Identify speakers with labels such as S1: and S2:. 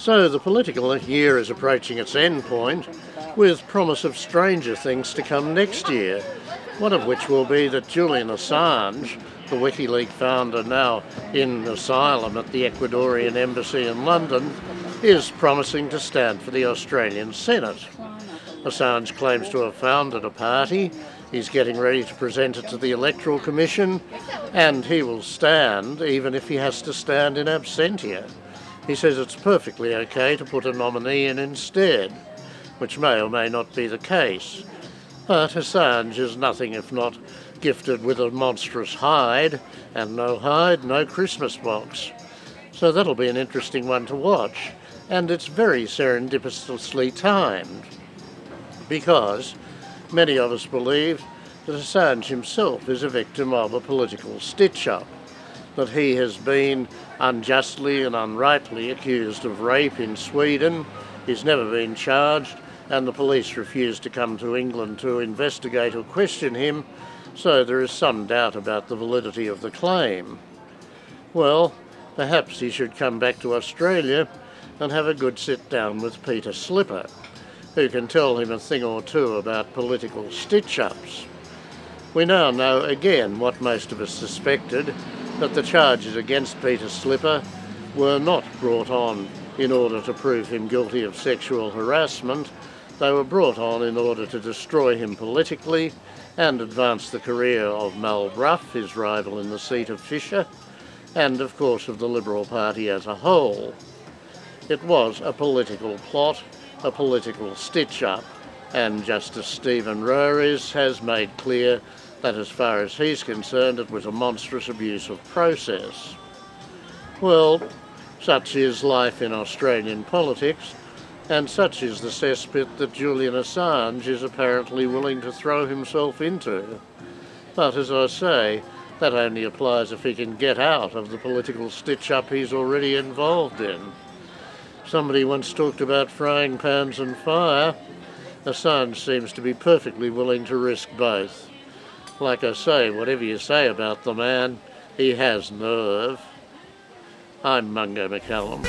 S1: So the political year is approaching its end point, with promise of stranger things to come next year, one of which will be that Julian Assange, the WikiLeaks founder now in asylum at the Ecuadorian embassy in London, is promising to stand for the Australian Senate. Assange claims to have founded a party. He's getting ready to present it to the Electoral Commission, and he will stand even if he has to stand in absentia. He says it's perfectly okay to put a nominee in instead, which may or may not be the case. But Assange is nothing if not gifted with a monstrous hide, and no hide, no Christmas box. So that'll be an interesting one to watch, and it's very serendipitously timed, because many of us believe that Assange himself is a victim of a political stitch-up, that he has been unjustly and unrightly accused of rape in Sweden. He's never been charged, and the police refused to come to England to investigate or question him, so there is some doubt about the validity of the claim. Well, perhaps he should come back to Australia and have a good sit-down with Peter Slipper, who can tell him a thing or two about political stitch-ups. We now know again what most of us suspected, that the charges against Peter Slipper were not brought on in order to prove him guilty of sexual harassment. They were brought on in order to destroy him politically and advance the career of Mal Brough, his rival in the seat of Fisher, and of course of the Liberal Party as a whole. It was a political plot, a political stitch-up, and Justice Stephen Rowers has made clear that as far as he's concerned it was a monstrous abuse of process. Well, such is life in Australian politics, and such is the cesspit that Julian Assange is apparently willing to throw himself into. But as I say, that only applies if he can get out of the political stitch-up he's already involved in. Somebody once talked about frying pans and fire. Assange seems to be perfectly willing to risk both. Like I say, whatever you say about the man, he has nerve. I'm Mungo McCallum.